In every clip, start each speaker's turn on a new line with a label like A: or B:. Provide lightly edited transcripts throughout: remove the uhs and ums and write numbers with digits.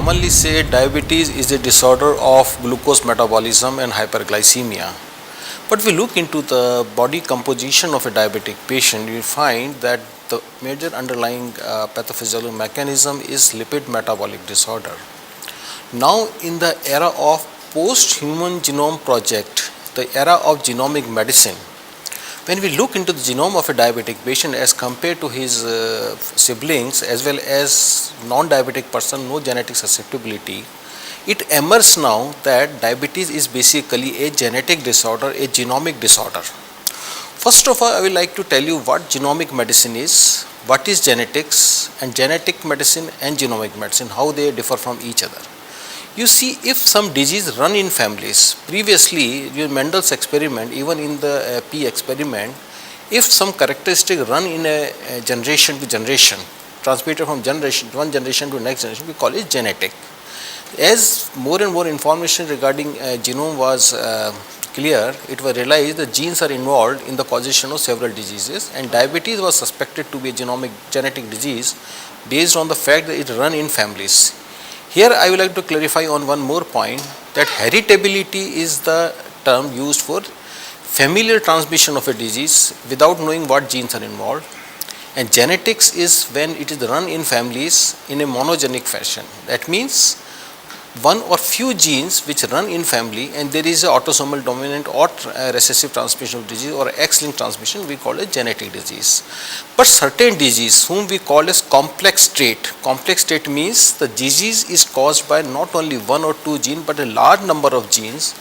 A: commonly say diabetes is a disorder of glucose metabolism and hyperglycemia. But we look into the body composition of a diabetic patient, you find that the major underlying pathophysiological mechanism is lipid metabolic disorder. Now, in the era of post-human genome project, the era of genomic medicine, when we look into the genome of a diabetic patient as compared to his siblings as well as non-diabetic person, no genetic susceptibility, it emerges now that diabetes is basically a genetic disorder, a genomic disorder. First of all, I would like to tell you what genomic medicine is, what is genetics, and genetic medicine and genomic medicine, how they differ from each other. You see, if some disease run in families, previously in Mendel's experiment, even in the P experiment, if some characteristic run in a generation to generation, transmitted from one generation to next generation, we call it genetic. As more and more information regarding genome was clear, it was realized that genes are involved in the causation of several diseases, and diabetes was suspected to be a genetic disease based on the fact that it run in families. Here I would like to clarify on one more point, that heritability is the term used for familial transmission of a disease without knowing what genes are involved, and genetics is when it is run in families in a monogenic fashion. That means one or few genes which run in family and there is a autosomal dominant or recessive transmission of disease or X-linked transmission, we call it genetic disease. But certain disease whom we call as complex trait means the disease is caused by not only one or two genes but a large number of genes,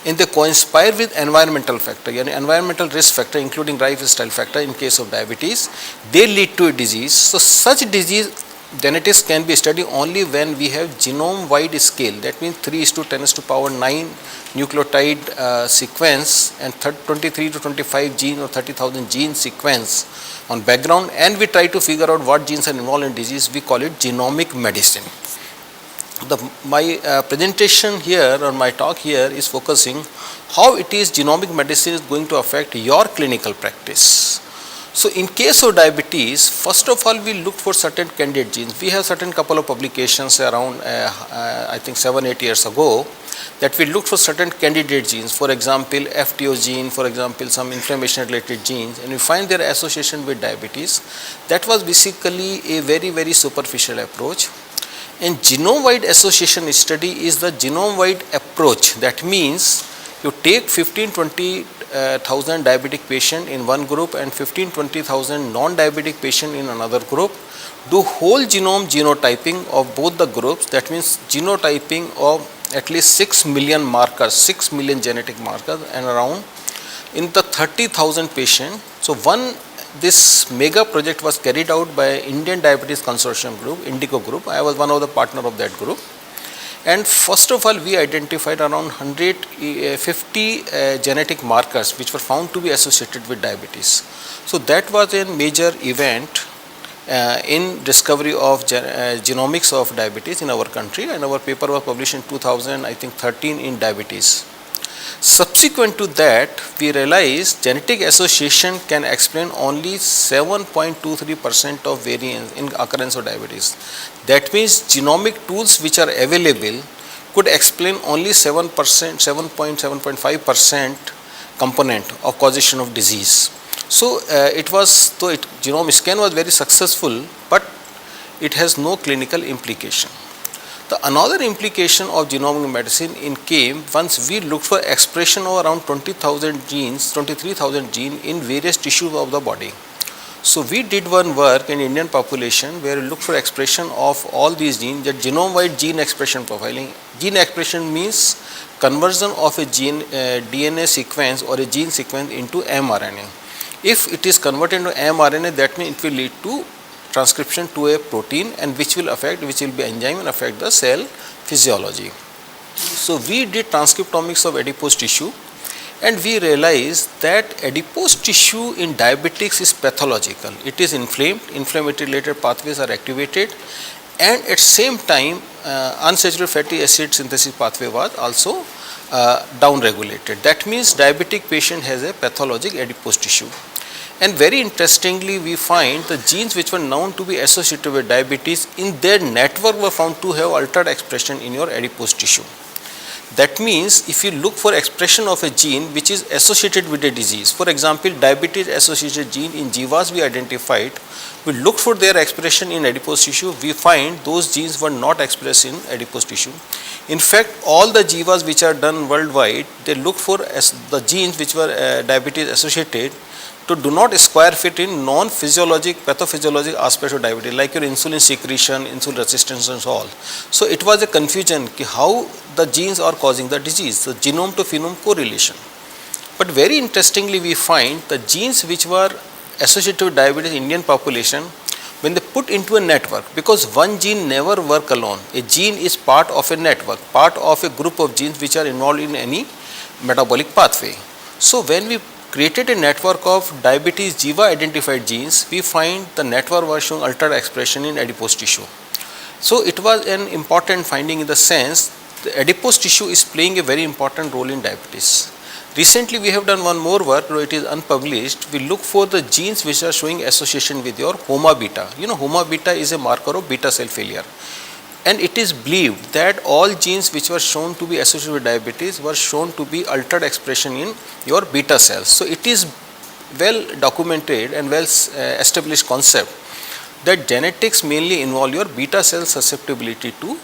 A: and they conspire with environmental factor, environmental risk factor including lifestyle factor in case of diabetes, they lead to a disease. So such disease genetics can be studied only when we have genome wide scale, that means 3:10⁹ nucleotide sequence and 23 to 25 gene or 30,000 gene sequence on background, and we try to figure out what genes are involved in disease. We call it genomic medicine. My presentation here or my talk here is focusing how it is genomic medicine is going to affect your clinical practice. So in case of diabetes, first of all we look for certain candidate genes. We have certain couple of publications around I think 7-8 years ago that we looked for certain candidate genes, for example FTO gene, for example some inflammation related genes, and we find their association with diabetes. That was basically a very superficial approach. And genome wide association study is the genome wide approach. That means you take 15,000-20,000 diabetic patient in one group and 15,000-20,000 non-diabetic patient in another group, do whole genome genotyping of both the groups. That means genotyping of at least 6 million markers, 6 million genetic markers, and around in the 30,000 patient. So this mega project was carried out by Indian Diabetes Consortium Group, Indigo Group. I was one of the partner of that group. And first of all, we identified around 150 genetic markers which were found to be associated with diabetes. So that was a major event in discovery of genomics of diabetes in our country, and our paper was published in 2013 in Diabetes. Subsequent to that, we realized genetic association can explain only 7.23% of variance in occurrence of diabetes. That means genomic tools which are available could explain only 7.5% component of causation of disease. So genome scan was very successful, but it has no clinical implication. Another implication of genomic medicine came once we looked for expression of around 20,000 genes, 23,000 genes in various tissues of the body. So we did one work in Indian population where we looked for expression of all these genes, that genome-wide gene expression profiling. Gene expression means conversion of a gene DNA sequence or a gene sequence into mRNA. If it is converted into mRNA, that means it will lead to transcription to a protein, and which will be enzyme and affect the cell physiology. So we did transcriptomics of adipose tissue, and we realized that adipose tissue in diabetics is pathological. It is inflamed, inflammatory related pathways are activated, and at same time unsaturated fatty acid synthesis pathway was also down regulated. That means diabetic patient has a pathologic adipose tissue. And very interestingly, we find the genes which were known to be associated with diabetes in their network were found to have altered expression in your adipose tissue. That means if you look for expression of a gene which is associated with a disease, for example, diabetes associated gene in Jivas we identified, we look for their expression in adipose tissue, we find those genes were not expressed in adipose tissue. In fact, all the Jivas which are done worldwide, they look for the genes which were diabetes associated to do not square fit in non-physiologic, pathophysiologic aspects of diabetes, like your insulin secretion, insulin resistance and so on. So it was a confusion how the genes are causing the disease, the genome to phenome correlation. But very interestingly, we find the genes which were associated with diabetes in Indian population, when they put into a network, because one gene never work alone, a gene is part of a network, part of a group of genes which are involved in any metabolic pathway. So when we created a network of diabetes Jiva identified genes, we find the network was showing altered expression in adipose tissue. So it was an important finding in the sense the adipose tissue is playing a very important role in diabetes. Recently we have done one more work, though it is unpublished. We look for the genes which are showing association with your HOMA beta. You know, HOMA beta is a marker of beta cell failure. And it is believed that all genes which were shown to be associated with diabetes were shown to be altered expression in your beta cells. So it is well documented and well established concept that genetics mainly involve your beta cell susceptibility to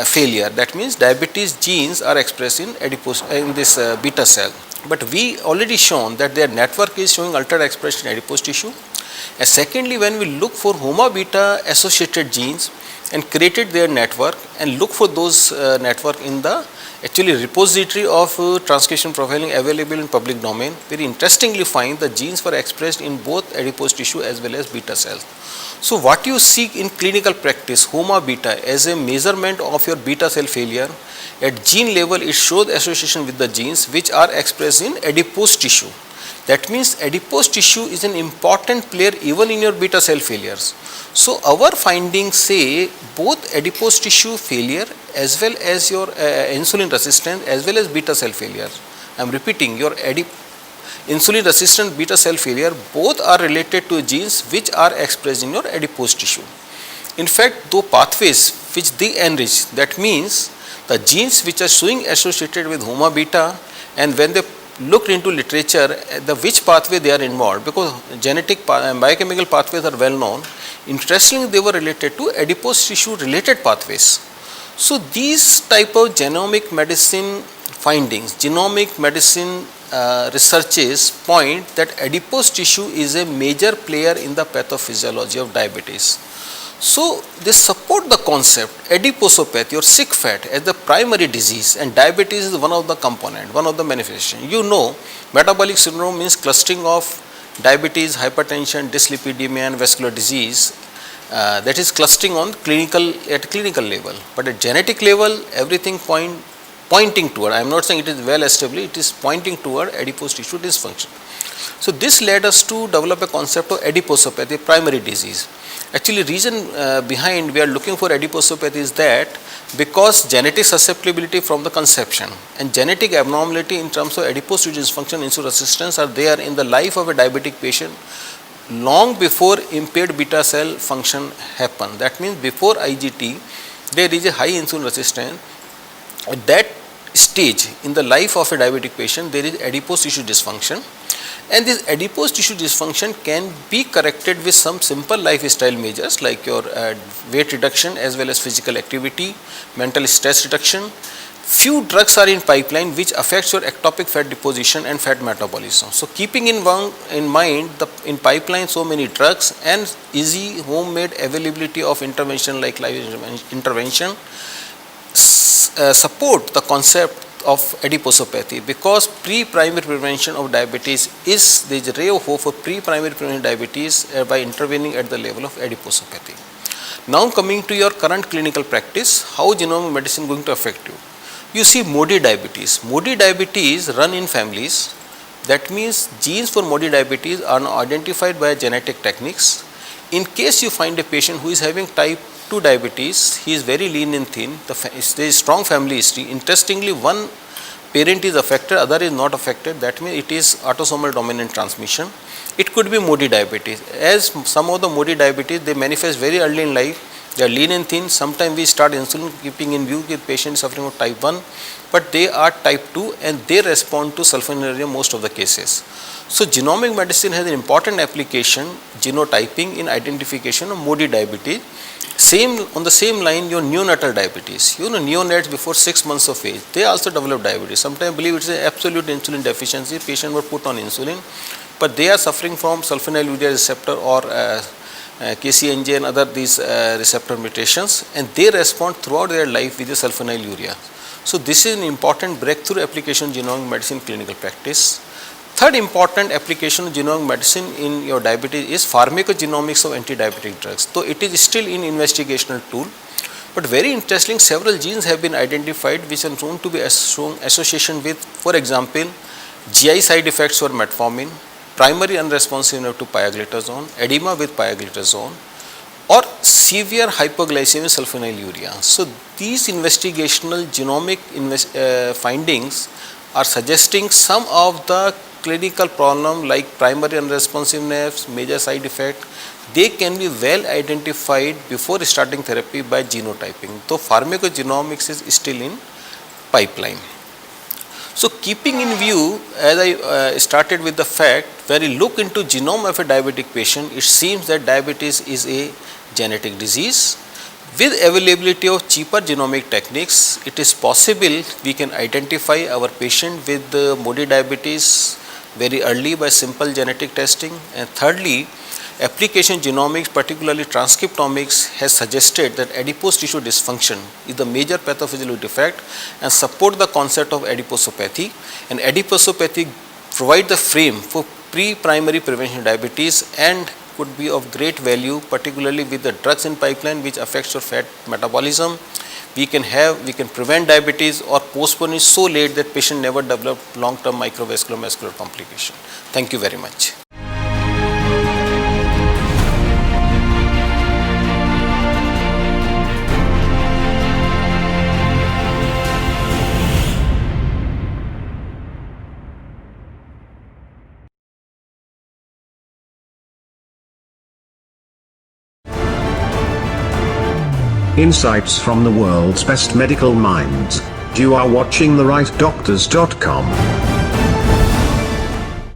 A: failure. That means diabetes genes are expressed in adipose in this beta cell. But we already shown that their network is showing altered expression in adipose tissue. And secondly, when we look for HOMA beta associated genes and created their network and look for those network in the actually repository of transcription profiling available in public domain, very interestingly find the genes were expressed in both adipose tissue as well as beta cells. So what you seek in clinical practice, HOMA beta as a measurement of your beta cell failure, at gene level it shows association with the genes which are expressed in adipose tissue. That means adipose tissue is an important player even in your beta cell failures. So our findings say both adipose tissue failure as well as your insulin resistance as well as beta cell failure. I am repeating, your insulin resistant beta cell failure both are related to genes which are expressed in your adipose tissue. In fact, those pathways which they enrich, that means the genes which are showing associated with HOMA beta, and when they looked into literature the which pathway they are involved, because genetic biochemical pathways are well known, interestingly they were related to adipose tissue related pathways. So these type of genomic medicine findings, genomic medicine researches point that adipose tissue is a major player in the pathophysiology of diabetes. So they support the concept adiposopathy or sick fat as the primary disease, and diabetes is one of the component, one of the manifestation. You know, metabolic syndrome means clustering of diabetes, hypertension, dyslipidemia and vascular disease. That is clustering on clinical level, but at genetic level everything pointing toward, I am not saying it is well established, it is pointing toward adipose tissue dysfunction. So this led us to develop a concept of adiposopathy, primary disease. Actually reason behind we are looking for adiposopathy is that because genetic susceptibility from the conception and genetic abnormality in terms of adipose tissue dysfunction, insulin resistance are there in the life of a diabetic patient long before impaired beta cell function happen. That means before IGT there is a high insulin resistance. At that stage in the life of a diabetic patient there is adipose tissue dysfunction, and this adipose tissue dysfunction can be corrected with some simple lifestyle measures like your weight reduction as well as physical activity, mental stress reduction. Few drugs are in pipeline which affects your ectopic fat deposition and fat metabolism. So keeping in mind in pipeline so many drugs and easy homemade availability of intervention like life intervention support the concept of adiposopathy, because pre-primary prevention of diabetes is there is a ray of hope for pre-primary prevention of diabetes by intervening at the level of adiposopathy. Now coming to your current clinical practice, how genomic medicine going to affect you? You see MODY diabetes. MODY diabetes run in families. That means genes for MODY diabetes are now identified by genetic techniques. In case you find a patient who is having type 2 diabetes, he is very lean and thin, there is strong family history. Interestingly, one parent is affected, other is not affected, that means it is autosomal dominant transmission. It could be Modi diabetes. As some of the Modi diabetes, they manifest very early in life. They are lean and thin. Sometimes we start insulin keeping in view with patients suffering from type 1, but they are type 2 and they respond to sulfonylurea most of the cases. So genomic medicine has an important application, genotyping, in identification of Modi diabetes. Same on the same line, your neonatal diabetes. Neonates before 6 months of age, they also develop diabetes. Sometimes I believe it's an absolute insulin deficiency. Patient were put on insulin, but they are suffering from sulfonylurea receptor or KCNJ and other these receptor mutations, and they respond throughout their life with the sulfonylurea. So this is an important breakthrough application of genomic medicine clinical practice. Third important application of genomic medicine in your diabetes is pharmacogenomics of anti-diabetic drugs. So it is still in investigational tool, but very interesting, several genes have been identified which are known to be shown association with, for example, GI side effects for metformin, primary unresponsiveness to pioglitazone, edema with pioglitazone, or severe hypoglycemia with sulfonylurea. So these investigational genomic findings are suggesting some of the clinical problem like primary unresponsiveness, major side effect, they can be well identified before starting therapy by genotyping. So pharmacogenomics is still in pipeline. So keeping in view, as I started with the fact, when you look into genome of a diabetic patient, it seems that diabetes is a genetic disease. With availability of cheaper genomic techniques, it is possible we can identify our patient with Modi diabetes very early by simple genetic testing. And thirdly, application genomics, particularly transcriptomics, has suggested that adipose tissue dysfunction is the major pathophysiological defect and support the concept of adiposopathy. And adiposopathy provide the frame for pre-primary prevention of diabetes and could be of great value, particularly with the drugs in pipeline which affects your fat metabolism. We can prevent diabetes or postpone it so late that patient never develop long-term microvascular muscular complication. Thank you very much.
B: Insights from the world's best medical minds. You are watching therightdoctors.com.